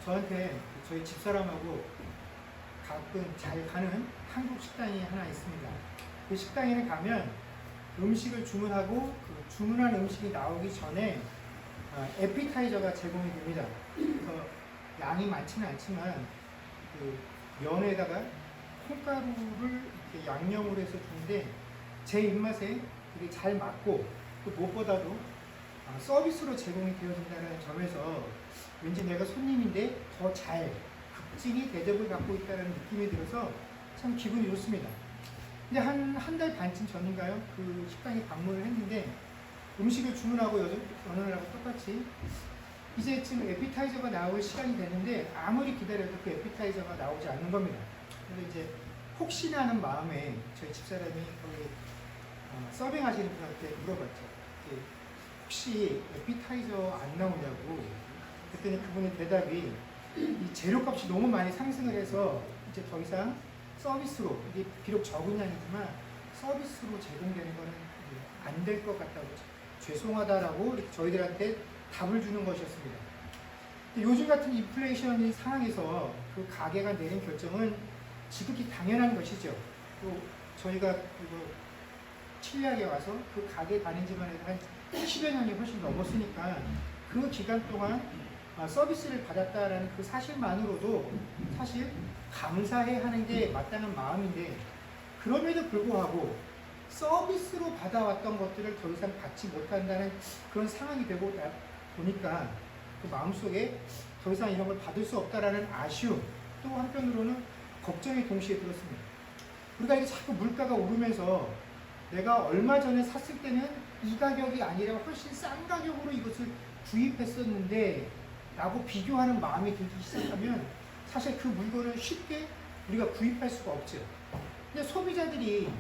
저한테 저희 집사람하고 가끔 잘 가는 한국 식당이 하나 있습니다. 그 식당에는 가면 음식을 주문하고 그 주문한 음식이 나오기 전에 에피타이저가 제공이 됩니다. 그래서 양이 많지는 않지만 그 면에다가 콩가루를 이렇게 양념을 해서 주는데 제 입맛에 되게 잘 맞고 또 무엇보다도 서비스로 제공이 되어진다는 점에서 왠지 내가 손님인데 더 잘 극진히 대접을 받고 있다는 느낌이 들어서 참 기분이 좋습니다. 근데 한 달 반쯤 전인가요? 그 식당에 방문을 했는데 음식을 주문하고 어느 날하고 똑같이 이제쯤 에피타이저가 나올 시간이 됐는데 아무리 기다려도 그 에피타이저가 나오지 않는 겁니다. 그래서 이제 혹시나 하는 마음에 저희 집사람이 거기 서빙하시는 분한테 물어봤죠. 혹시 에피타이저 안 나오냐고. 그랬더니 그분의 대답이 이 재료값이 너무 많이 상승을 해서 이제 더 이상 서비스로, 이게 비록 적은 양이지만 서비스로 제공되는 거는 안 될 것 같다고, 죄송하다라고 이렇게 저희들한테 답을 주는 것이었습니다. 요즘 같은 인플레이션 상황에서 그 가게가 내린 결정은 지극히 당연한 것이죠. 또 저희가 그리고 칠레에 와서 그 가게 다닌 지만 해도 한 10여 년이 훨씬 넘었으니까 그 기간 동안 서비스를 받았다라는 그 사실만으로도 사실 감사해 하는 게 마땅한 마음인데, 그럼에도 불구하고 서비스로 받아왔던 것들을 더 이상 받지 못한다는 그런 상황이 되고 보니까 그 마음속에 더 이상 이런 걸 받을 수 없다라는 아쉬움, 또 한편으로는 걱정이 동시에 들었습니다. 우리가 이게 자꾸 물가가 오르면서 내가 얼마 전에 샀을 때는 이 가격이 아니라 훨씬 싼 가격으로 이것을 구입했었는데 라고 비교하는 마음이 들기 시작하면 사실 그 물건을 쉽게 우리가 구입할 수가 없죠. 근데 소비자들이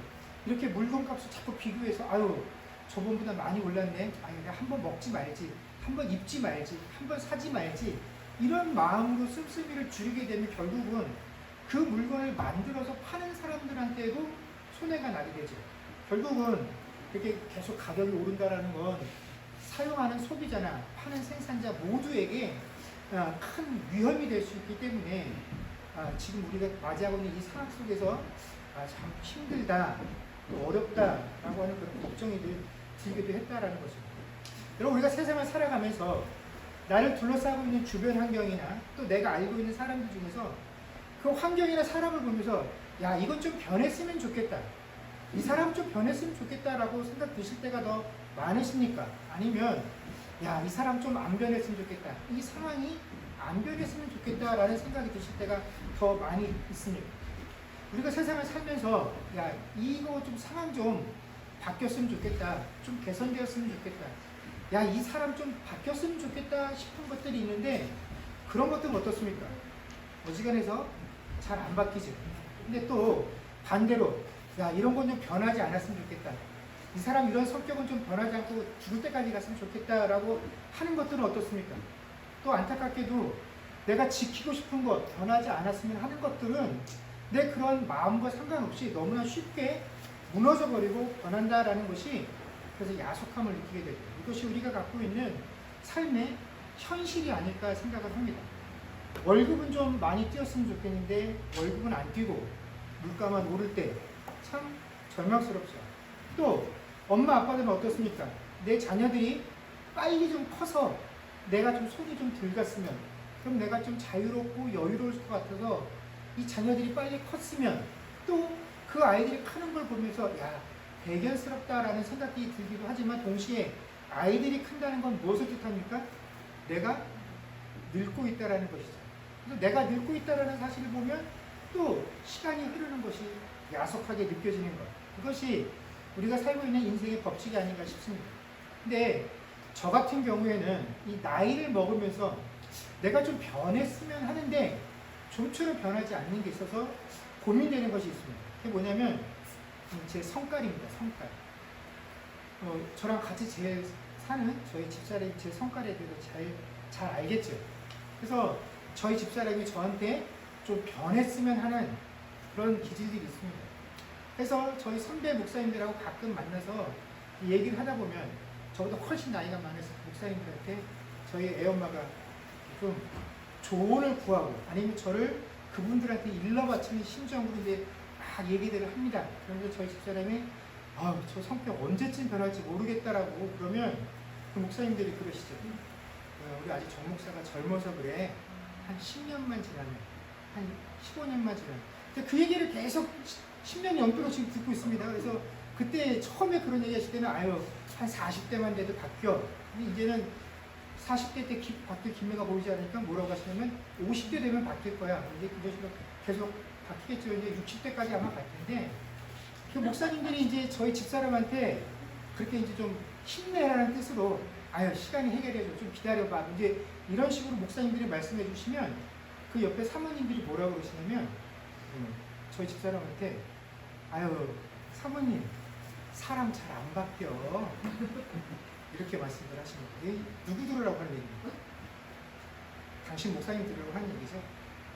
이렇게 물건값을 자꾸 비교해서 아유 저번보다 많이 올랐네, 아유 내가 한번 먹지 말지, 한번 입지 말지, 한번 사지 말지, 이런 마음으로 씀씀이를 줄이게 되면 결국은 그 물건을 만들어서 파는 사람들한테도 손해가 나게 되죠. 결국은 이렇게 계속 가격이 오른다는 건 사용하는 소비자나 파는 생산자 모두에게 큰 위험이 될 수 있기 때문에 지금 우리가 맞이하고 있는 이 상황 속에서 참 힘들다, 또 어렵다라고 하는 그런 걱정이 들기도 했다라는 것입니다. 여러분, 우리가 세상을 살아가면서 나를 둘러싸고 있는 주변 환경이나 또 내가 알고 있는 사람들 중에서 그 환경이나 사람을 보면서 야 이건 좀 변했으면 좋겠다, 이 사람 좀 변했으면 좋겠다라고 생각 드실 때가 더 많으십니까? 아니면 야 이 사람 좀 안 변했으면 좋겠다, 이 상황이 안 변했으면 좋겠다라는 생각이 드실 때가 더 많이 있습니까? 우리가 세상을 살면서 야 이거 좀 상황 좀 바뀌었으면 좋겠다, 좀 개선되었으면 좋겠다, 야 이 사람 좀 바뀌었으면 좋겠다 싶은 것들이 있는데 그런 것들은 어떻습니까? 어지간해서 잘 안 바뀌죠. 근데 또 반대로 야 이런 건 좀 변하지 않았으면 좋겠다, 이 사람 이런 성격은 좀 변하지 않고 죽을 때까지 갔으면 좋겠다라고 하는 것들은 어떻습니까? 또 안타깝게도 내가 지키고 싶은 것, 변하지 않았으면 하는 것들은 내 그런 마음과 상관없이 너무나 쉽게 무너져버리고 변한다라는 것이, 그래서 야속함을 느끼게 되죠. 이것이 우리가 갖고 있는 삶의 현실이 아닐까 생각을 합니다. 월급은 좀 많이 뛰었으면 좋겠는데 월급은 안 뛰고 물가만 오를 때 참 절망스럽죠. 또 엄마 아빠들은 어떻습니까? 내 자녀들이 빨리 좀 커서 내가 좀 손이 좀 덜 갔으면, 그럼 내가 좀 자유롭고 여유로울 것 같아서 이 자녀들이 빨리 컸으면, 또 그 아이들이 크는 걸 보면서 야 대견스럽다라는 생각이 들기도 하지만 동시에 아이들이 큰다는 건 무엇을 뜻합니까? 내가 늙고 있다라는 것이죠. 그래서 내가 늙고 있다라는 사실을 보면 또 시간이 흐르는 것이 야속하게 느껴지는 것, 이것이 우리가 살고 있는 인생의 법칙이 아닌가 싶습니다. 근데 저 같은 경우에는 이 나이를 먹으면서 내가 좀 변했으면 하는데 좀처럼 변하지 않는 게 있어서 고민되는 것이 있습니다. 그게 뭐냐면 제 성깔입니다. 성깔. 저랑 같이 사는 저희 집사람이 제 성깔에 대해서 잘 알겠죠. 그래서 저희 집사람이 저한테 좀 변했으면 하는 그런 기질들이 있습니다. 그래서 저희 선배 목사님들하고 가끔 만나서 얘기를 하다 보면 저보다 훨씬 나이가 많은 목사님들한테 저희 애엄마가 좀 조언을 구하고 아니면 저를 그분들한테 일러 바치는 심정으로 이제 막 얘기들을 합니다. 그러면서 저희 집사람이 저 성격 언제쯤 변할지 모르겠다라고 그러면 그 목사님들이 그러시죠. 우리 아직 정 목사가 젊어서 그래. 한 10년만 지나면, 한 15년만 지나면. 근데 그 얘기를 계속 10년이 넘도록 지금 듣고 있습니다. 그래서 그때 처음에 그런 얘기 하실 때는 한 40대만 돼도 바뀌어. 근데 이제는 40대 때 바뀔 기미가 보이지 않으니까 뭐라고 하시냐면 50대 되면 바뀔 거야. 이제 그것으로 계속 바뀌겠죠. 이제 60대까지 아마 갈 텐데 그 목사님들이 이제 저희 집사람한테 그렇게 이제 좀 힘내라는 뜻으로 시간이 해결해줘. 좀 기다려봐. 이제 이런 식으로 목사님들이 말씀해 주시면 그 옆에 사모님들이 뭐라고 그러시냐면 저희 집사람한테 사모님 사람 잘 안 바뀌어. 이렇게 말씀을 하십니다. 누구 들으라고 하는 얘기입니까? 당신 목사님 들으라고 하는 얘기죠.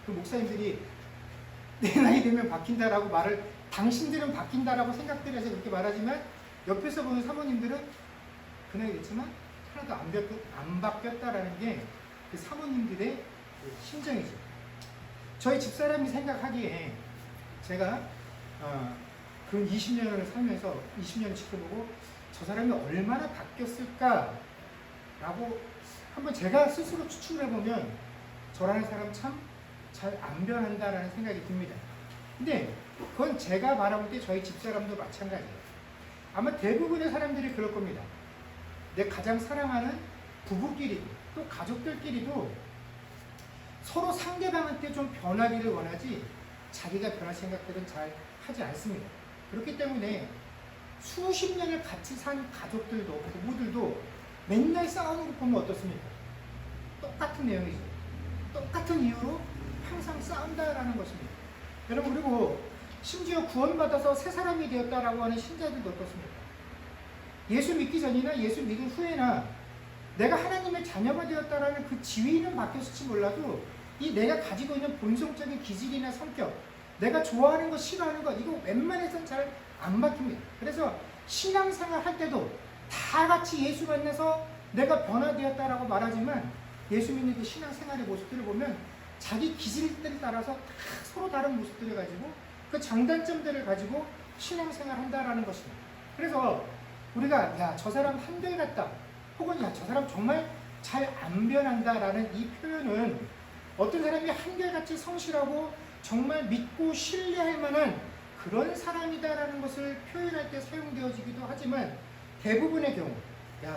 그 목사님들이 내 나이 되면 바뀐다라고 말을 당신들은 바뀐다라고 생각들 해서 그렇게 말하지만 옆에서 보는 사모님들은 그 나이 됐지만 하나도 안 바뀌었다라는 게 그 사모님들의 그 심정이죠. 저희 집사람이 생각하기에 제가 그 20년을 살면서 20년을 지켜보고 저 사람이 얼마나 바뀌었을까라고 한번 제가 스스로 추측을 해보면 저라는 사람 참 잘 안 변한다라는 생각이 듭니다. 근데 그건 제가 바라볼 때 저희 집사람도 마찬가지예요. 아마 대부분의 사람들이 그럴 겁니다. 내 가장 사랑하는 부부끼리도 또 가족들끼리도 서로 상대방한테 좀 변하기를 원하지 자기가 변할 생각들은 잘 하지 않습니다. 그렇기 때문에 수십 년을 같이 산 가족들도 부부들도 맨날 싸우는 거 보면 어떻습니까? 똑같은 내용이죠. 똑같은 이유로 항상 싸운다라는 것입니다. 여러분 그리고 심지어 구원받아서 새 사람이 되었다라고 하는 신자들도 어떻습니까? 예수 믿기 전이나 예수 믿은 후에나 내가 하나님의 자녀가 되었다라는 그 지위는 바뀌었을지 몰라도 이 내가 가지고 있는 본성적인 기질이나 성격, 내가 좋아하는 것, 싫어하는 것 이거 웬만해서는 잘 안 바뀝니다. 그래서 신앙생활 할 때도 다 같이 예수 만나서 내가 변화되었다라고 말하지만 예수 믿는 그 신앙생활의 모습들을 보면 자기 기질들에 따라서 다 서로 다른 모습들을 가지고 그 장단점들을 가지고 신앙생활 한다라는 것입니다. 그래서 우리가 저 사람 한결같다 혹은 저 사람 정말 잘 안 변한다라는 이 표현은 어떤 사람이 한결같이 성실하고 정말 믿고 신뢰할 만한 그런 사람이다라는 것을 표현할 때 사용되어지기도 하지만 대부분의 경우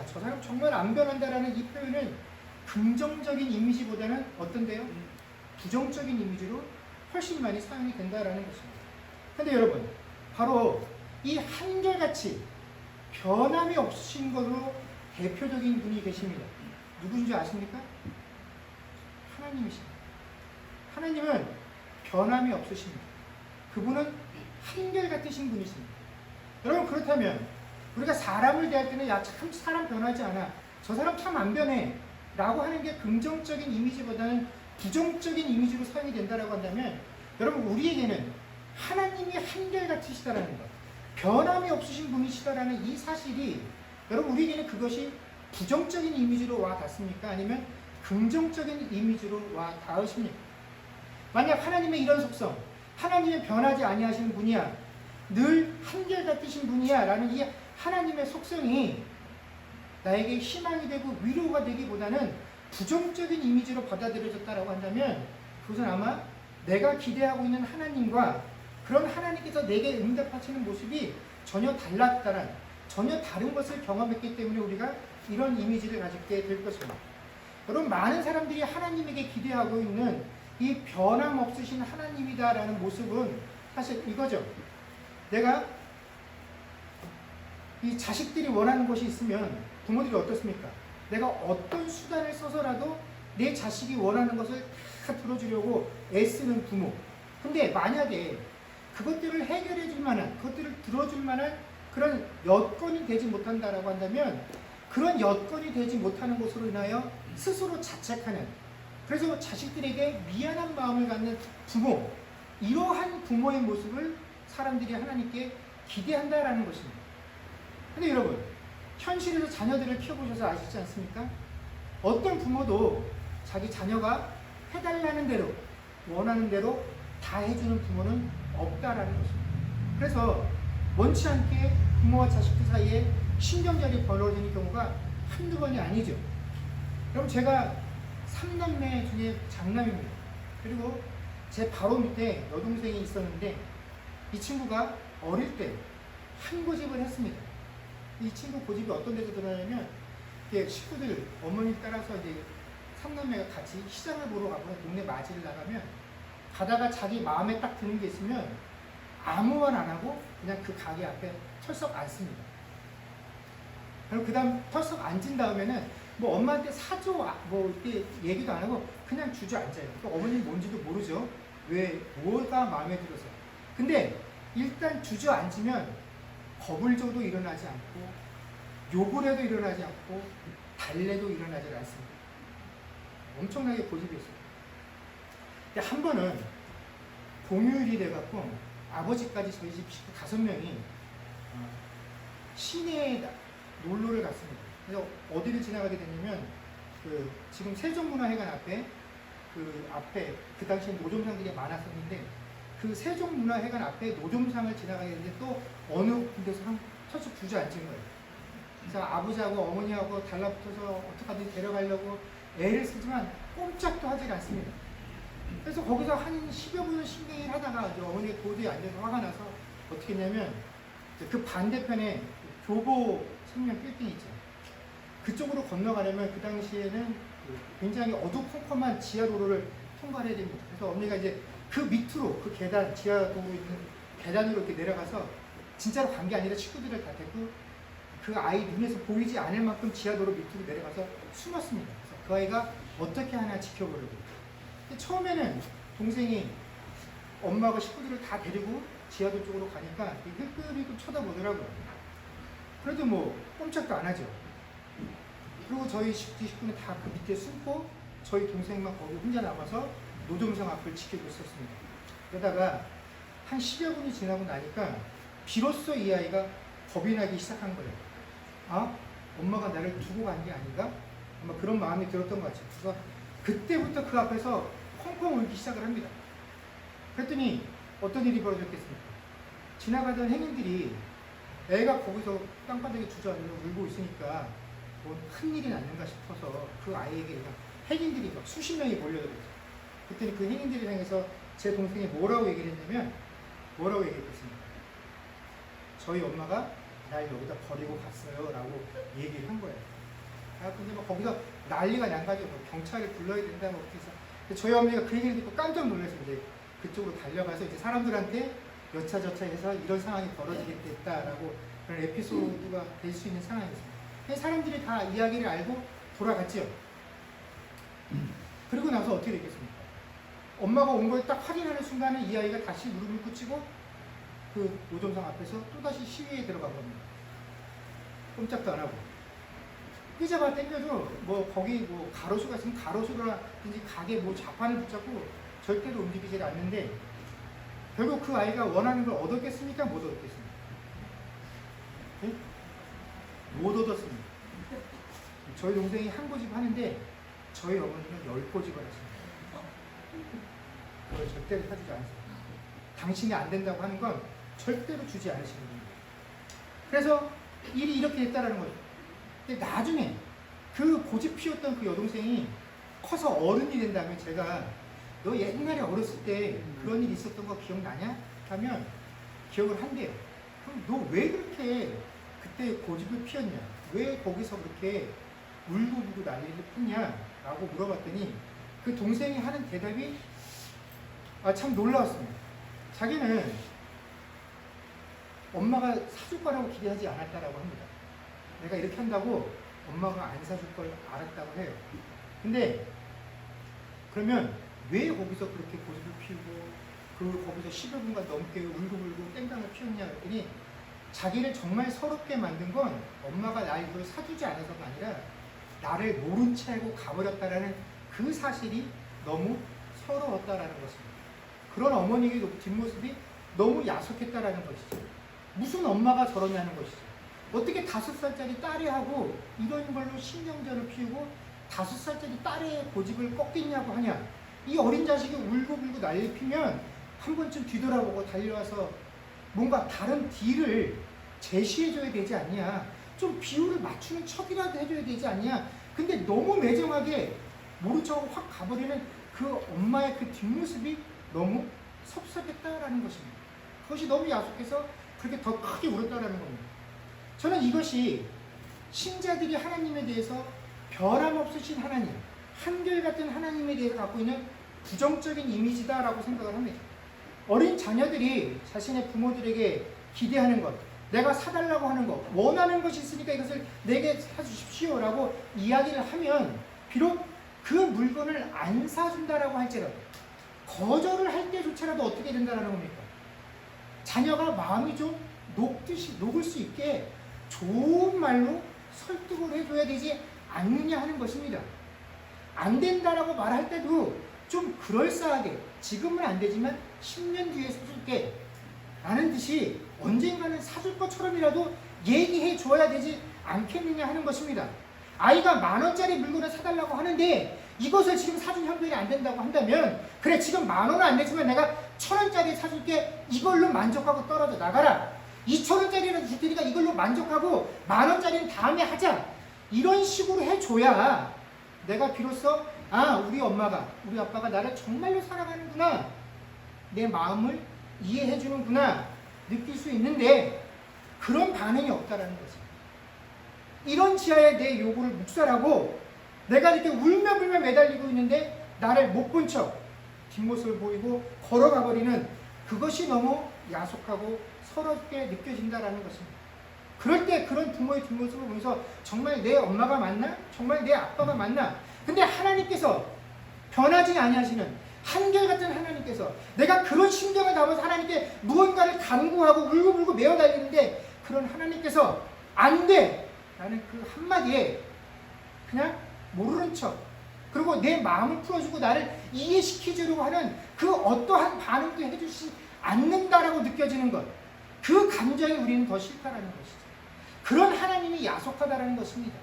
저 사람 정말 안 변한다라는 이 표현은 긍정적인 이미지보다는 어떤데요? 부정적인 이미지로 훨씬 많이 사용이 된다라는 것입니다. 그런데 여러분 바로 이 한결같이 변함이 없으신 것으로 대표적인 분이 계십니다. 누구인지 아십니까? 하나님이십니다. 하나님은 변함이 없으십니다. 그분은 한결같으신 분이십니다. 여러분 그렇다면 우리가 사람을 대할 때는 참 사람 변하지 않아. 저 사람 참 안 변해. 라고 하는 게 긍정적인 이미지보다는 부정적인 이미지로 사용이 된다라고 한다면 여러분 우리에게는 하나님이 한결같으시다라는 것, 변함이 없으신 분이시다라는 이 사실이 여러분 우리에게는 그것이 부정적인 이미지로 와 닿습니까? 아니면 긍정적인 이미지로 와 닿으십니까? 만약 하나님의 이런 속성, 하나님의 변하지 아니하시는 분이야, 늘 한결같으신 분이야 라는 이 하나님의 속성이 나에게 희망이 되고 위로가 되기보다는 부정적인 이미지로 받아들여졌다라고 한다면 그것은 아마 내가 기대하고 있는 하나님과 그런 하나님께서 내게 응답하시는 모습이 전혀 달랐다는, 전혀 다른 것을 경험했기 때문에 우리가 이런 이미지를 가지게 될 것입니다. 여러분 많은 사람들이 하나님에게 기대하고 있는 이 변함없으신 하나님이다라는 모습은 사실 이거죠. 내가 이 자식들이 원하는 것이 있으면 부모들이 어떻습니까? 내가 어떤 수단을 써서라도 내 자식이 원하는 것을 다 들어주려고 애쓰는 부모. 근데 만약에 그것들을 해결해 줄 만한, 그것들을 들어줄 만한 그런 여건이 되지 못한다라고 한다면 그런 여건이 되지 못하는 것으로 인하여 스스로 자책하는, 그래서 자식들에게 미안한 마음을 갖는 부모, 이러한 부모의 모습을 사람들이 하나님께 기대한다라는 것입니다. 근데 여러분 현실에서 자녀들을 키워보셔서 아시지 않습니까? 어떤 부모도 자기 자녀가 해달라는 대로, 원하는 대로 다 해주는 부모는 없다라는 것입니다. 그래서 원치 않게 부모와 자식들 사이에 신경전이 벌어지는 경우가 한두 번이 아니죠. 그럼 제가 3남매 중에 장남입니다. 그리고 제 바로 밑에 여동생이 있었는데 이 친구가 어릴 때 한 고집을 했습니다. 이 친구 고집이 어떤 데서 드러나냐면 식구들 어머니 따라서 이제 3남매가 같이 시장을 보러 가거나 동네 맞이를 나가면 가다가 자기 마음에 딱 드는 게 있으면 아무 말 안 하고 그냥 그 가게 앞에 털썩 앉습니다. 그리고 그 다음 털썩 앉은 다음에는 뭐 엄마한테 사줘 뭐 이렇게 얘기도 안 하고 그냥 주저앉아요. 또 어머니는 뭔지도 모르죠. 왜 뭐가 마음에 들어서. 근데 일단 주저앉으면 겁을 줘도 일어나지 않고 욕을 해도 일어나지 않고 달래도 일어나지 않습니다. 엄청나게 고집이 있어요. 근데 한 번은 공휴일이 돼갖고 아버지까지 저희 집 식구 5명이 시내에 놀러를 갔습니다. 그래서 어디를 지나가게 됐냐면 지금 세종문화회관 앞에 그 당시에 노점상들이 많았었는데 그 세종문화회관 앞에 노점상을 지나가게 됐는데 또 어느 군데서 털썩 주저앉은 거예요. 그래서 아버지하고 어머니하고 달라붙어서 어떡하든 데려가려고 애를 쓰지만 꼼짝도 하지 않습니다. 그래서 거기서 한 10여 분을 신경을 하다가 어머니가 도저히 안 돼서 화가 나서 어떻게 했냐면 그 반대편에 교보 생명 빌딩 있죠. 그쪽으로 건너가려면 그 당시에는 굉장히 어두컴컴한 지하도로를 통과를 해야 됩니다. 그래서 어머니가 이제 그 밑으로 그 계단, 지하도로 있는 계단으로 이렇게 내려가서 진짜로 간 게 아니라 친구들을 다 데리고 그 아이 눈에서 보이지 않을 만큼 지하도로 밑으로 내려가서 숨었습니다. 그래서 그 아이가 어떻게 하나 지켜보려고. 처음에는 동생이 엄마하고 식구들을 다 데리고 지하도 쪽으로 가니까 힐끗힐끗 쳐다보더라고요. 그래도 뭐 꼼짝도 안 하죠. 그리고 저희 식구는 다 그 밑에 숨고 저희 동생만 거기 혼자 남아서 노점상 앞을 지키고 있었습니다. 그러다가 한 10여 분이 지나고 나니까 비로소 이 아이가 겁이 나기 시작한 거예요. 아? 엄마가 나를 두고 간 게 아닌가? 아마 그런 마음이 들었던 것 같아요. 그래서 그때부터 그 앞에서 펑펑 울기 시작을 합니다. 그랬더니 어떤 일이 벌어졌겠습니까? 지나가던 행인들이 애가 거기서 땅바닥에 주저앉아서 울고 있으니까 뭐 큰일이 났는가 싶어서 그 아이에게 그냥 행인들이 막 수십 명이 몰려들었어요. 그랬더니 그 행인들이 향해서 제 동생이 뭐라고 얘기를 했냐면 뭐라고 얘기했겠습니까? 저희 엄마가 날 여기다 버리고 갔어요 라고 얘기를 한 거예요. 근데 뭐 거기서 난리가 난 거죠. 뭐 경찰을 불러야 된다 뭐 그래서 저희 어머니가 그 얘기를 듣고 깜짝 놀라서 이제 그쪽으로 달려가서 이제 사람들한테 여차저차 해서 이런 상황이 벌어지게 됐다라고 그런 에피소드가 될 수 있는 상황이었습니다. 사람들이 다 이야기를 알고 돌아갔죠. 그리고 나서 어떻게 됐겠습니까? 엄마가 온 걸 딱 확인하는 순간에 이 아이가 다시 무릎을 꿇치고 그 노점상 앞에서 또다시 시위에 들어간 겁니다. 꼼짝도 안 하고. 끄잡아 당겨줘. 뭐 거기 뭐 가로수가 있으면 가로수라든지 가게 뭐 좌판을 붙잡고 절대로 움직이지 않는데 결국 그 아이가 원하는 걸 얻었겠습니까? 못 얻었겠습니까? 네? 못 얻었습니다. 저희 동생이 한 고집 하는데 저희 어머니는 10고집을 하십니다. 그걸 절대로 사주지 않습니다. 당신이 안 된다고 하는 건 절대로 주지 않으시는 겁니다. 그래서 일이 이렇게 됐다라는 거죠. 근데 나중에 그 고집 피웠던 그 여동생이 커서 어른이 된다면 제가 너 옛날에 어렸을 때 그런 일이 있었던 거 기억나냐? 하면 기억을 한대요. 그럼 너 왜 그렇게 그때 고집을 피웠냐? 왜 거기서 그렇게 울고불고 난리를 폈냐? 라고 물어봤더니 그 동생이 하는 대답이 참 놀라웠습니다. 자기는 엄마가 사줄 거라고 기대하지 않았다라고 합니다. 내가 이렇게 한다고 엄마가 안 사줄 걸 알았다고 해요. 근데 그러면 왜 거기서 그렇게 고집을 피우고 거기서 10여 분간 넘게 울고불고 땡깡을 피웠냐 했더니 자기를 정말 서럽게 만든 건 엄마가 날 이걸 사주지 않아서가 아니라 나를 모른 채 알고 가버렸다라는 그 사실이 너무 서러웠다라는 것입니다. 그런 어머니의 뒷모습이 너무 야속했다라는 것이죠. 무슨 엄마가 저러냐는 것이죠. 어떻게 5살짜리 딸이 하고 이런 걸로 신경전을 피우고 5살짜리 딸의 고집을 꺾겠냐고 하냐. 이 어린 자식이 울고불고 난리 피면 한 번쯤 뒤돌아보고 달려와서 뭔가 다른 딜을 제시해줘야 되지 않냐. 좀 비율을 맞추는 척이라도 해줘야 되지 않냐. 근데 너무 매정하게 모른 척하고 확 가버리는 그 엄마의 그 뒷모습이 너무 섭섭했다라는 것입니다. 그것이 너무 야속해서 그렇게 더 크게 울었다라는 겁니다. 저는 이것이 신자들이 하나님에 대해서 변함없으신 하나님, 한결같은 하나님에 대해서 갖고 있는 부정적인 이미지다라고 생각을 합니다. 어린 자녀들이 자신의 부모들에게 기대하는 것, 내가 사달라고 하는 것, 원하는 것이 있으니까 이것을 내게 사주십시오라고 이야기를 하면 비록 그 물건을 안 사준다라고 할지라도 거절을 할 때조차라도 어떻게 된다라는 겁니까? 자녀가 마음이 좀 녹을 수 있게 좋은 말로 설득을 해줘야 되지 않느냐 하는 것입니다. 안 된다라고 말할 때도 좀 그럴싸하게 지금은 안 되지만 10년 뒤에 사줄게 라는 듯이 언젠가는 사줄 것처럼이라도 얘기해 줘야 되지 않겠느냐 하는 것입니다. 아이가 10,000원짜리 물건을 사달라고 하는데 이것을 지금 사준 형편이 안 된다고 한다면 그래 지금 10,000원은 안 되지만 내가 1,000원짜리 사줄게 이걸로 만족하고 떨어져 나가라. 2,000원짜리라도 줄 테니까 이걸로 만족하고 10,000원짜리는 다음에 하자. 이런 식으로 해줘야 내가 비로소 우리 엄마가 우리 아빠가 나를 정말로 사랑하는구나, 내 마음을 이해해주는구나 느낄 수 있는데 그런 반응이 없다라는 거지. 이런 지하에 내 요구를 묵살하고 내가 이렇게 울며불며 매달리고 있는데 나를 못 본 척 뒷모습을 보이고 걸어가 버리는 그것이 너무 야속하고 서럽게 느껴진다라는 것입니다. 그럴 때 그런 부모의 뒷모습을 보면서 정말 내 엄마가 맞나? 정말 내 아빠가 맞나? 근데 하나님께서 변하지 아니하시는 한결같은 하나님께서 내가 그런 심정을 담아서 하나님께 무언가를 간구하고 울고불고 매어 달리는데 그런 하나님께서 안 돼! 라는 그 한마디에 그냥 모르는 척 그리고 내 마음을 풀어주고 나를 이해시키려고 하는 그 어떠한 반응도 해주지 않는다라고 느껴지는 것, 그 감정이 우리는 더 싫다라는 것이죠. 그런 하나님이 야속하다라는 것입니다.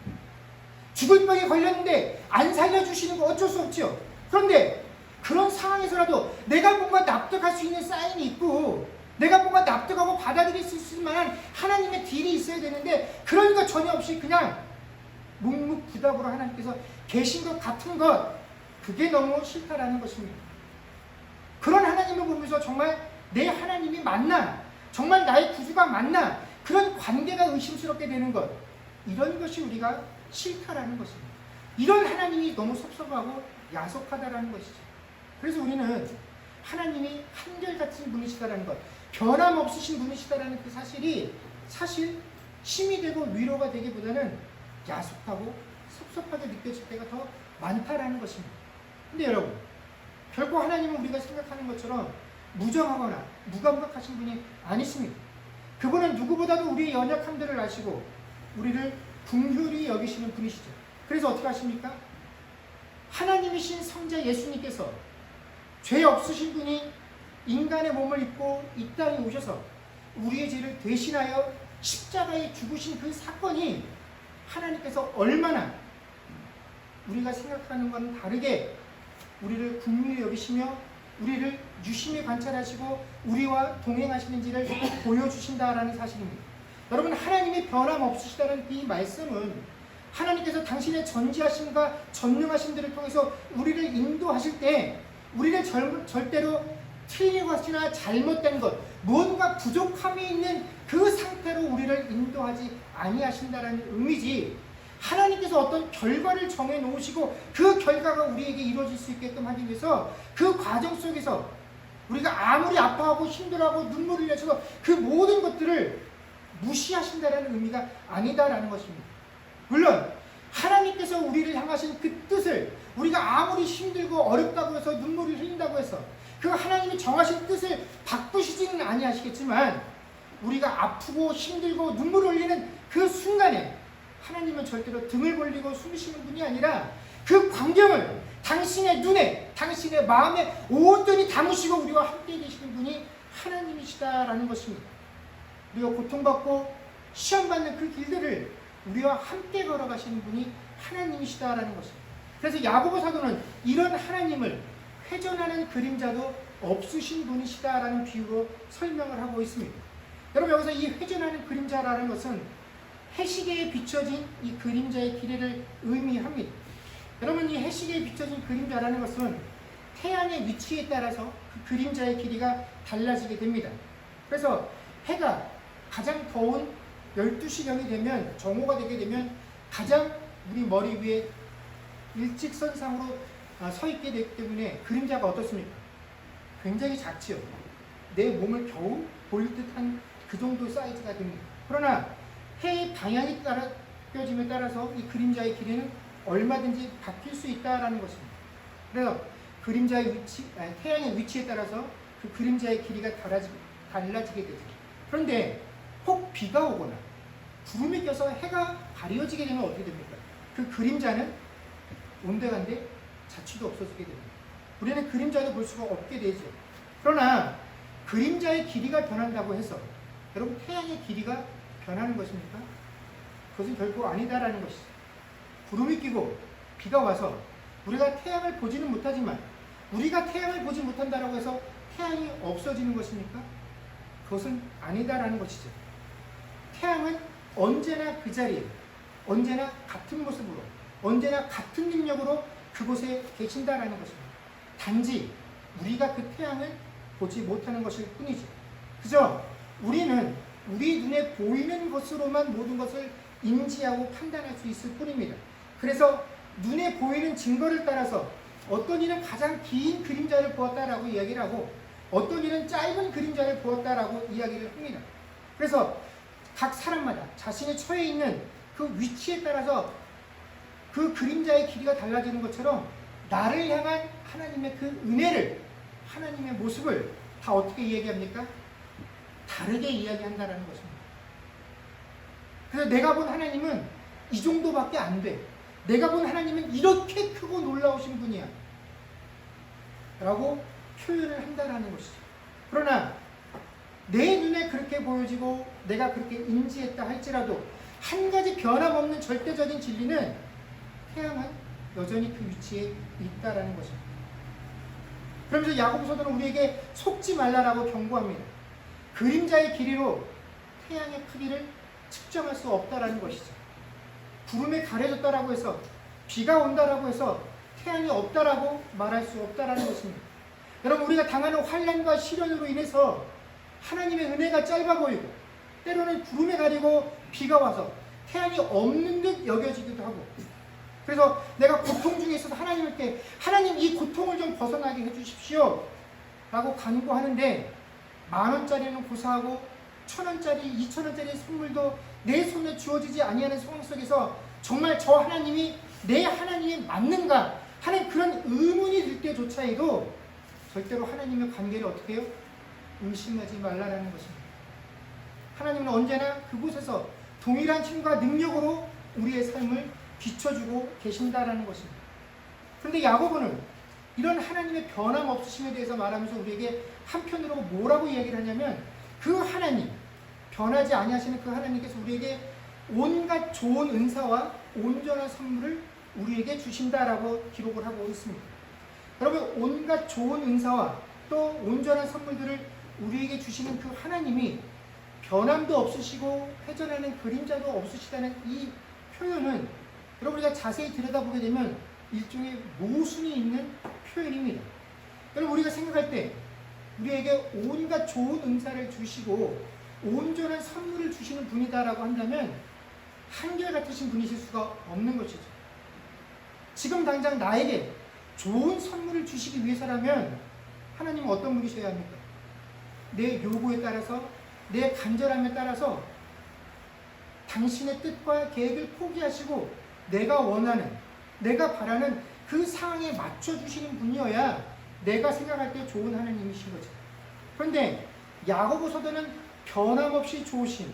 죽을 병에 걸렸는데 안 살려주시는 거 어쩔 수 없죠. 그런데 그런 상황에서라도 내가 뭔가 납득할 수 있는 사인이 있고 내가 뭔가 납득하고 받아들일 수 있을 만한 하나님의 딜이 있어야 되는데 그런 거 전혀 없이 그냥 묵묵부답으로 하나님께서 계신 것 같은 것, 그게 너무 싫다라는 것입니다. 그런 하나님을 보면서 정말 내 하나님이 맞나? 정말 나의 구주가 맞나? 그런 관계가 의심스럽게 되는 것, 이런 것이 우리가 싫다라는 것입니다. 이런 하나님이 너무 섭섭하고 야속하다라는 것이죠. 그래서 우리는 하나님이 한결같은 분이시다라는 것, 변함없으신 분이시다라는 그 사실이 사실 힘이 되고 위로가 되기보다는 야속하고 섭섭하게 느껴질 때가 더 많다라는 것입니다. 근데 여러분, 결코 하나님은 우리가 생각하는 것처럼 무정하거나 무감각하신 분이 아니십니다. 그분은 누구보다도 우리의 연약함들을 아시고 우리를 긍휼히 여기시는 분이시죠. 그래서 어떻게 하십니까? 하나님이신 성자 예수님께서 죄 없으신 분이 인간의 몸을 입고 이 땅에 오셔서 우리의 죄를 대신하여 십자가에 죽으신 그 사건이 하나님께서 얼마나 우리가 생각하는 것과는 다르게 우리를 긍휼히 여기시며 우리를 유심히 관찰하시고 우리와 동행하시는지를 보여주신다라는 사실입니다. 여러분, 하나님이 변함없으시다는 이 말씀은 하나님께서 당신의 전지하심과 전능하심들을 통해서 우리를 인도하실 때 우리를 절대로 틀린 것이나 잘못된 것, 무언가 부족함이 있는 그 상태로 우리를 인도하지 아니하신다는 의미지, 하나님께서 어떤 결과를 정해 놓으시고 그 결과가 우리에게 이루어질 수 있게끔 하기 위해서 그 과정 속에서 우리가 아무리 아파하고 힘들어하고 눈물을 흘려서 그 모든 것들을 무시하신다는 의미가 아니다라는 것입니다. 물론 하나님께서 우리를 향하신 그 뜻을 우리가 아무리 힘들고 어렵다고 해서 눈물을 흘린다고 해서 그 하나님이 정하신 뜻을 바꾸시지는 아니하시겠지만 우리가 아프고 힘들고 눈물을 흘리는 그 순간에 하나님은 절대로 등을 벌리고 숨쉬는 분이 아니라 그 광경을 당신의 눈에 당신의 마음에 온전히 담으시고 우리와 함께 계시는 분이 하나님이시다라는 것입니다. 우리가 고통받고 시험받는 그 길들을 우리와 함께 걸어가시는 분이 하나님이시다라는 것입니다. 그래서 야고보 사도는 이런 하나님을 회전하는 그림자도 없으신 분이시다라는 비유로 설명을 하고 있습니다. 여러분, 여기서 이 회전하는 그림자라는 것은 해시계에 비춰진 이 그림자의 길이를 의미합니다. 여러분, 이 해시계에 비춰진 그림자라는 것은 태양의 위치에 따라서 그 그림자의 길이가 달라지게 됩니다. 그래서 해가 가장 더운 12시경이 되면, 정오가 되게 되면 가장 우리 머리 위에 일직선상으로 서 있게 되기 때문에 그림자가 어떻습니까? 굉장히 작지요. 내 몸을 겨우 보일 듯한 그 정도 사이즈가 됩니다. 그러나 해의 방향이 껴짐에 따라서 이 그림자의 길이는 얼마든지 바뀔 수 있다는 것입니다. 그래서 그림자의 위치, 태양의 위치에 따라서 그 그림자의 길이가 달라지게 되죠. 그런데 혹 비가 오거나 구름이 껴서 해가 가려지게 되면 어떻게 됩니까? 그 그림자는 온데간데 자취도 없어지게 됩니다. 우리는 그림자도 볼 수가 없게 되죠. 그러나 그림자의 길이가 변한다고 해서 여러분, 태양의 길이가 변하는 것입니까? 그것은 결코 아니다라는 것이죠. 구름이 끼고 비가 와서 우리가 태양을 보지는 못하지만, 우리가 태양을 보지 못한다라고 해서 태양이 없어지는 것입니까? 그것은 아니다라는 것이죠. 태양은 언제나 그 자리에, 언제나 같은 모습으로, 언제나 같은 능력으로 그곳에 계신다라는 것입니다. 단지 우리가 그 태양을 보지 못하는 것일 뿐이죠. 그저 우리는 우리 눈에 보이는 것으로만 모든 것을 인지하고 판단할 수 있을 뿐입니다. 그래서 눈에 보이는 증거를 따라서 어떤 이는 가장 긴 그림자를 보았다라고 이야기를 하고, 어떤 이는 짧은 그림자를 보았다라고 이야기를 합니다. 그래서 각 사람마다 자신이 처해 있는 그 위치에 따라서 그 그림자의 길이가 달라지는 것처럼 나를 향한 하나님의 그 은혜를, 하나님의 모습을 다 어떻게 이야기합니까? 다르게 이야기한다는 것입니다. 그래서 내가 본 하나님은 이 정도밖에 안 돼. 내가 본 하나님은 이렇게 크고 놀라우신 분이야. 라고 표현을 한다는 것이죠. 그러나 내 눈에 그렇게 보여지고 내가 그렇게 인지했다 할지라도 한 가지 변함없는 절대적인 진리는 태양은 여전히 그 위치에 있다라는 것입니다. 그러면서 야고보서는 우리에게 속지 말라라고 경고합니다. 그림자의 길이로 태양의 크기를 측정할 수 없다라는 것이죠. 구름에 가려졌다라고 해서, 비가 온다라고 해서 태양이 없다라고 말할 수 없다라는 것입니다. 여러분, 우리가 당하는 환난과 시련으로 인해서 하나님의 은혜가 짧아 보이고, 때로는 구름에 가리고 비가 와서 태양이 없는 듯 여겨지기도 하고, 그래서 내가 고통 중에 있어서 하나님께, 하나님 이 고통을 좀 벗어나게 해주십시오 라고 간구하는데, 10,000원짜리는 고사하고 1,000원짜리, 2,000원짜리 선물도 내 손에 주어지지 아니하는 상황 속에서 정말 저 하나님이 내 하나님이 맞는가 하는 그런 의문이 들 때조차에도 절대로 하나님의 관계를 어떻게 해요? 의심하지 말라라는 것입니다. 하나님은 언제나 그곳에서 동일한 힘과 능력으로 우리의 삶을 비춰주고 계신다라는 것입니다. 그런데 야고보는 이런 하나님의 변함없으심에 대해서 말하면서 우리에게 한편으로 뭐라고 이야기를 하냐면, 그 하나님, 변하지 아니하시는 그 하나님께서 우리에게 온갖 좋은 은사와 온전한 선물을 우리에게 주신다라고 기록을 하고 있습니다. 여러분, 온갖 좋은 은사와 또 온전한 선물들을 우리에게 주시는 그 하나님이 변함도 없으시고 회전하는 그림자도 없으시다는 이 표현은 여러분, 우리가 자세히 들여다보게 되면 일종의 모순이 있는 표현입니다. 여러분, 우리가 생각할 때 우리에게 온갖 좋은 은사를 주시고 온전한 선물을 주시는 분이다라고 한다면 한결같으신 분이실 수가 없는 것이죠. 지금 당장 나에게 좋은 선물을 주시기 위해서라면 하나님은 어떤 분이셔야 합니까? 내 요구에 따라서, 내 간절함에 따라서 당신의 뜻과 계획을 포기하시고 내가 원하는, 내가 바라는 그 상황에 맞춰주시는 분이어야 내가 생각할 때 좋은 하나님이신 거죠. 그런데 야고보 서도는 변함없이 좋으신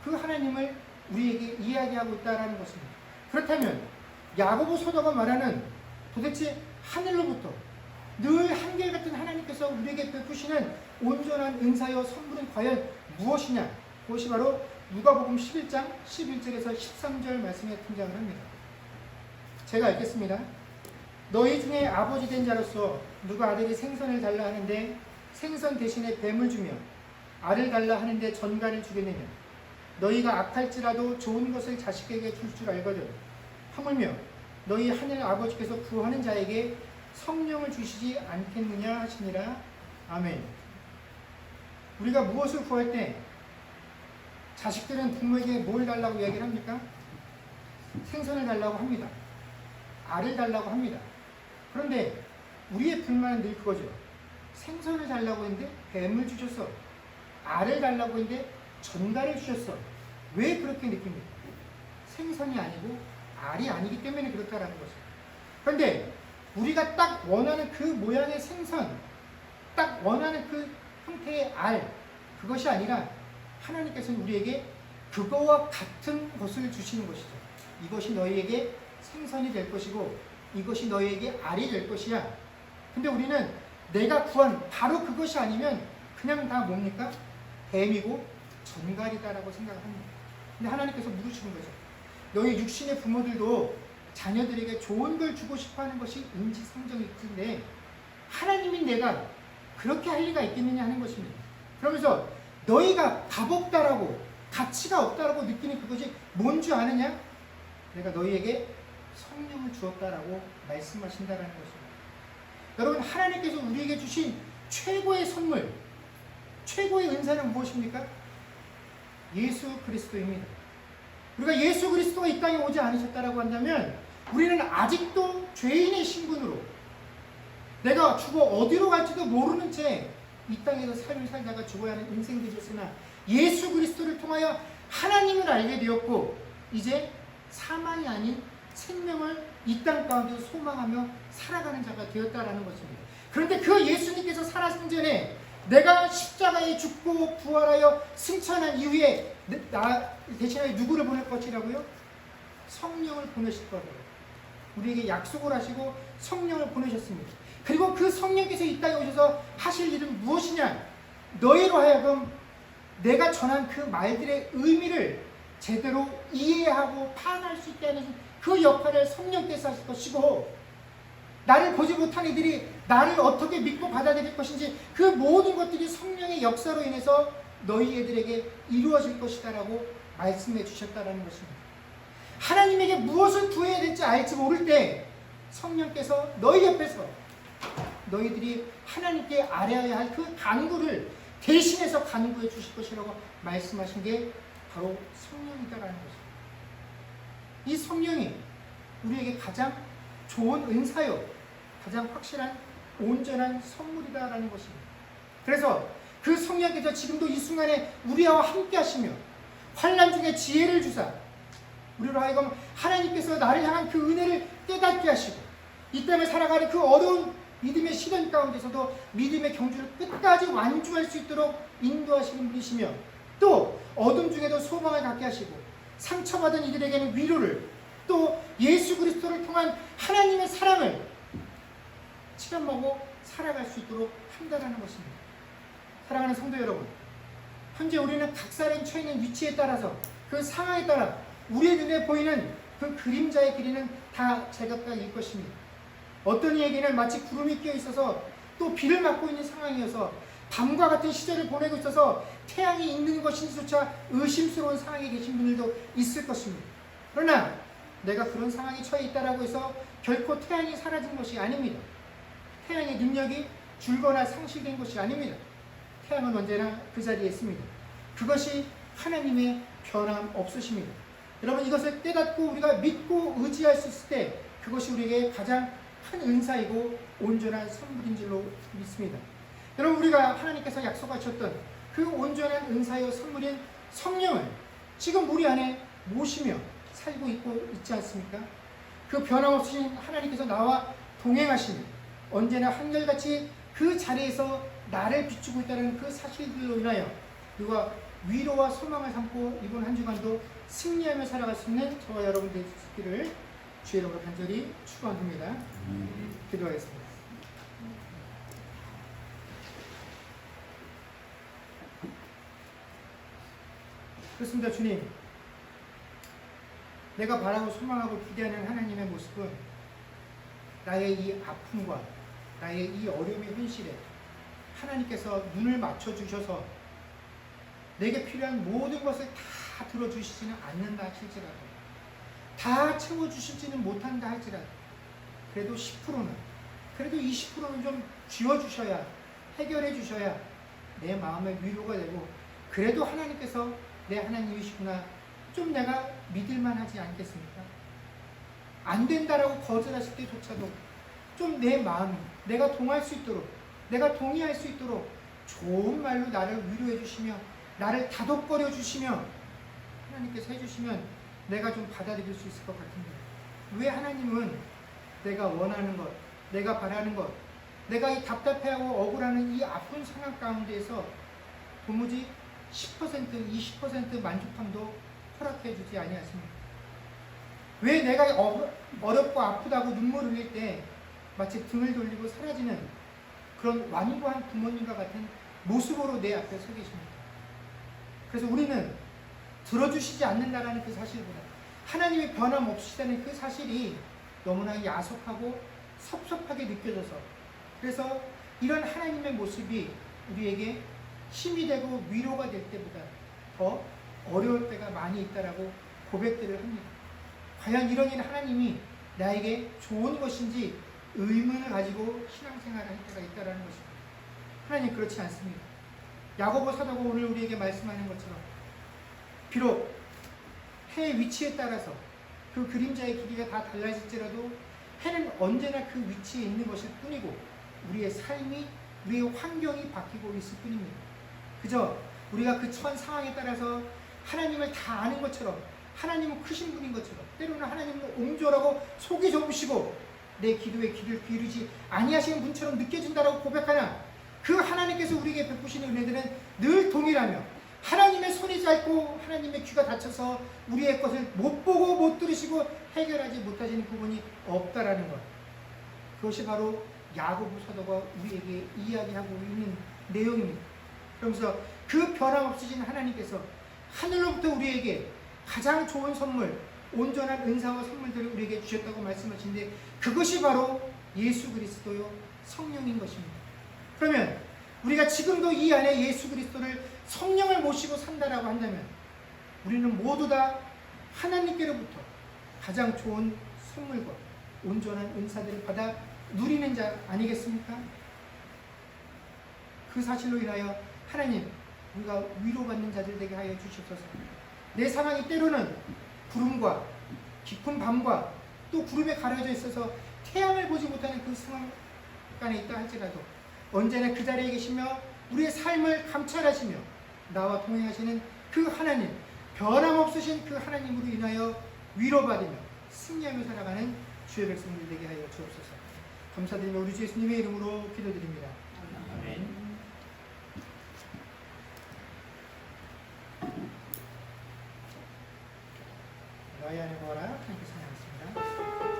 그 하나님을 우리에게 이야기하고 있다는 것입니다. 그렇다면 야고보 서도가 말하는 도대체 하늘로부터 늘 한결같은 하나님께서 우리에게 베푸시는 온전한 은사여 선물은 과연 무엇이냐? 그것이 바로 누가복음 11장 11절에서 13절 말씀에 등장을 합니다. 제가 읽겠습니다. 너희 중에 아버지 된 자로서 누가 아들이 생선을 달라 하는데 생선 대신에 뱀을 주며 알을 달라 하는데 전갈을 주겠느냐. 너희가 악할지라도 좋은 것을 자식에게 줄 줄 알거든. 하물며 너희 하늘 아버지께서 구하는 자에게 성령을 주시지 않겠느냐 하시니라. 아멘. 우리가 무엇을 구할 때 자식들은 부모에게 뭘 달라고 이야기를 합니까? 생선을 달라고 합니다. 알을 달라고 합니다. 그런데 우리의 불만은 늘 그거죠. 생선을 달라고 했는데 뱀을 주셨어. 알을 달라고 했는데 전갈을 주셨어. 왜 그렇게 느낍니까? 생선이 아니고 알이 아니기 때문에 그렇다라는 거죠. 그런데 우리가 딱 원하는 그 모양의 생선, 딱 원하는 그 형태의 알, 그것이 아니라 하나님께서는 우리에게 그거와 같은 것을 주시는 것이죠. 이것이 너희에게 생선이 될 것이고 이것이 너희에게 알이 될 것이야. 근데 우리는 내가 구한 바로 그것이 아니면 그냥 다 뭡니까? 뱀이고 전갈이다라고 생각을 합니다. 근데 하나님께서 물으시는 거죠. 너희 육신의 부모들도 자녀들에게 좋은 걸 주고 싶어하는 것이 인지상정일 텐데 하나님인 내가 그렇게 할 리가 있겠느냐 하는 것입니다. 그러면서 너희가 값 없다라고 가치가 없다라고 느끼는 그것이 뭔 줄 아느냐? 내가 너희에게 성령을 주었다라고 말씀하신다라는 것입니다. 여러분, 하나님께서 우리에게 주신 최고의 선물, 최고의 은사는 무엇입니까? 예수 그리스도입니다. 우리가 예수 그리스도가 이 땅에 오지 않으셨다라고 한다면 우리는 아직도 죄인의 신분으로 내가 죽어 어디로 갈지도 모르는 채 이 땅에서 삶을 살다가 죽어야 하는 인생이 되셨으나 예수 그리스도를 통하여 하나님을 알게 되었고 이제 사망이 아닌 생명을 이 땅 가운데서 소망하며 살아가는 자가 되었다라는 것입니다. 그런데 그 예수님께서 살아신 전에 내가 십자가에 죽고 부활하여 승천한 이후에 나 대신에 누구를 보낼 것이라고요? 성령을 보내실 거라고 우리에게 약속을 하시고 성령을 보내셨습니다. 그리고 그 성령께서 이 땅에 오셔서 하실 일은 무엇이냐? 너희로 하여금 내가 전한 그 말들의 의미를 제대로 이해하고 파악할 수 있게 하는 그 역할을 성령께서 하실 것이고 나를 보지 못한 이들이 나를 어떻게 믿고 받아들일 것인지 그 모든 것들이 성령의 역사로 인해서 너희 애들에게 이루어질 것이다 라고 말씀해 주셨다는 것입니다. 하나님에게 무엇을 구해야 될지 알지 모를 때 성령께서 너희 옆에서 너희들이 하나님께 아뢰어야 할 그 간구를 대신해서 간구해 주실 것이라고 말씀하신 게 바로 성령이다라는 것입니다. 이 성령이 우리에게 가장 좋은 은사요, 가장 확실한 온전한 선물이다라는 것입니다. 그래서 그 성령께서 지금도 이 순간에 우리와 함께 하시며 환난 중에 지혜를 주사 우리로 하여금 하나님께서 나를 향한 그 은혜를 깨닫게 하시고 이 땅을 살아가는 그 어려운 믿음의 시련 가운데서도 믿음의 경주를 끝까지 완주할 수 있도록 인도하시는 분이시며 또 어둠 중에도 소망을 갖게 하시고 상처받은 이들에게는 위로를 또 예수 그리스도를 통한 하나님의 사랑을 체험하고 살아갈 수 있도록 한다는 것입니다. 사랑하는 성도 여러분, 현재 우리는 각사에 처해 있는 위치에 따라서 그 상황에 따라 우리의 눈에 보이는 그 그림자의 길이는 다 제각각일 것입니다. 어떤 이에게는 마치 구름이 끼어 있어서 또 비를 맞고 있는 상황이어서 밤과 같은 시절을 보내고 있어서 태양이 있는 것인지조차 의심스러운 상황에 계신 분들도 있을 것입니다. 그러나 내가 그런 상황에 처해 있다라고 해서 결코 태양이 사라진 것이 아닙니다. 태양의 능력이 줄거나 상실된 것이 아닙니다. 태양은 언제나 그 자리에 있습니다. 그것이 하나님의 변함없으십니다. 여러분, 이것을 깨닫고 우리가 믿고 의지할 수 있을 때 그것이 우리에게 가장 큰 은사이고 온전한 선물인 줄로 믿습니다. 여러분, 우리가 하나님께서 약속하셨던 그 온전한 은사요 선물인 성령을 지금 우리 안에 모시며 살고 있지 않습니까? 그 변함없으신 하나님께서 나와 동행하시며 언제나 한결같이 그 자리에서 나를 비추고 있다는 그 사실들로 인하여 그와 위로와 소망을 삼고 이번 한 주간도 승리하며 살아갈 수 있는 저와 여러분들의 있기를 주의 이름으로 간절히 축원합니다. 기도하겠습니다. 그렇습니다. 주님, 내가 바라고 소망하고 기대하는 하나님의 모습은 나의 이 아픔과 나의 이 어려움의 현실에 하나님께서 눈을 맞춰주셔서 내게 필요한 모든 것을 다 들어주시지는 않는다 할지라도, 다 채워주시지는 못한다 할지라도, 그래도 10%는, 그래도 20%는 좀 쥐어주셔야, 해결해 주셔야 내 마음의 위로가 되고, 그래도 하나님께서 내 하나님이시구나 좀 내가 믿을만 하지 않겠습니까? 안 된다라고 거절하실 때조차도 좀 내 마음이, 내가 동할 수 있도록, 내가 동의할 수 있도록 좋은 말로 나를 위로해 주시며 나를 다독거려 주시며 하나님께서 해주시면 내가 좀 받아들일 수 있을 것 같은데, 왜 하나님은 내가 원하는 것, 내가 바라는 것, 내가 이 답답해하고 억울하는 이 아픈 상황 가운데에서 도무지 10%, 20% 만족함도 허락해 주지 아니하십니까? 왜 내가 어렵고 아프다고 눈물 흘릴 때 마치 등을 돌리고 사라지는 그런 완고한 부모님과 같은 모습으로 내 앞에 서 계십니까? 그래서 우리는 들어주시지 않는다라는 그 사실보다 하나님의 변함없으시다는 그 사실이 너무나 야속하고 섭섭하게 느껴져서, 그래서 이런 하나님의 모습이 우리에게 힘이 되고 위로가 될 때보다 더 어려울 때가 많이 있다라고 고백들을 합니다. 과연 이런 일 하나님이 나에게 좋은 것인지 의문을 가지고 신앙생활을 할 때가 있다라는 것입니다. 하나님 그렇지 않습니다. 야고보 사도가 오늘 우리에게 말씀하는 것처럼 비록 해의 위치에 따라서 그 그림자의 길이가 다 달라질지라도 해는 언제나 그 위치에 있는 것일 뿐이고 우리의 삶이, 우리의 환경이 바뀌고 있을 뿐입니다. 그저 우리가 그 처한 상황에 따라서 하나님을 다 아는 것처럼, 하나님은 크신 분인 것처럼, 때로는 하나님은 옹졸하고 속이 좁으시고 내 기도에 귀를 기울이지 아니하시는 분처럼 느껴진다라고 고백하나, 그 하나님께서 우리에게 베푸시는 은혜들은 늘 동일하며 하나님의 손이 짧고 하나님의 귀가 닫혀서 우리의 것을 못 보고 못 들으시고 해결하지 못하시는 부분이 없다라는 것, 그것이 바로 야고보 사도가 우리에게 이야기하고 있는 내용입니다. 그러면서 그 변함없으신 하나님께서 하늘로부터 우리에게 가장 좋은 선물, 온전한 은사와 선물들을 우리에게 주셨다고 말씀하시는데, 그것이 바로 예수 그리스도요 성령인 것입니다. 그러면 우리가 지금도 이 안에 예수 그리스도를, 성령을 모시고 산다라고 한다면 우리는 모두 다 하나님께로부터 가장 좋은 선물과 온전한 은사들을 받아 누리는 자 아니겠습니까? 그 사실로 인하여 하나님, 우리가 위로받는 자들 되게 하여 주시옵소서. 내 상황이 때로는 구름과 깊은 밤과 또 구름에 가려져 있어서 태양을 보지 못하는 그 상황간에 있다 할지라도 언제나 그 자리에 계시며 우리의 삶을 감찰하시며 나와 동행하시는 그 하나님, 변함없으신 그 하나님으로 인하여 위로받으며 승리하며 살아가는 주의 백성들 되게 하여 주옵소서. 감사드리며 우리 주 예수님의 이름으로 기도드립니다. 아멘. 너희 안에 거하라 함께 찬양하겠습니다.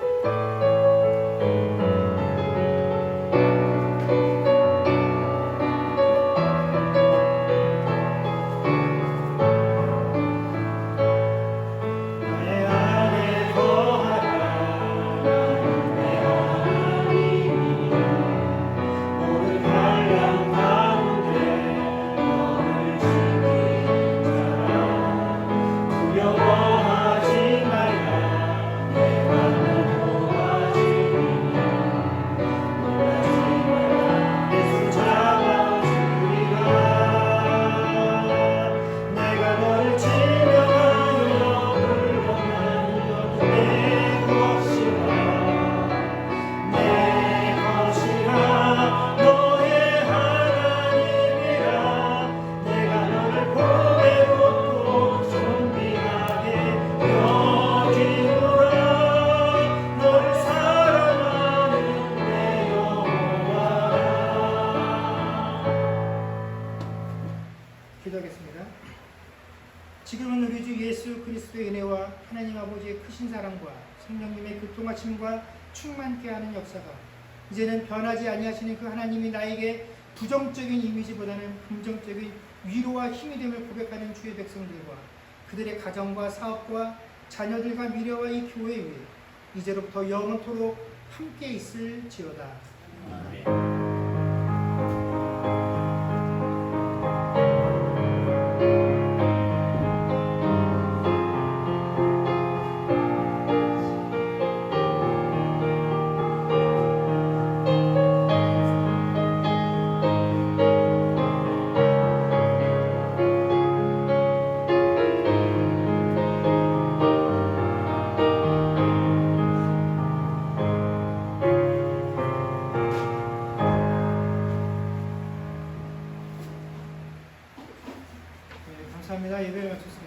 기도하겠습니다. 지금은 우리 주 예수 그리스도의 은혜와 하나님 아버지의 크신 사랑과 성령님의 교통하심과 충만케 하는 역사가 이제는 변하지 아니하시는 그 하나님이 나에게 부정적인 이미지보다는 긍정적인 위로와 힘이 됨을 고백하는 주의 백성들과 그들의 가정과 사업과 자녀들과 미래와 이 교회 위에 이제로부터 영원토록 함께 있을지어다. 아멘. 네, 감사합니다. 예배 마쳤습니다.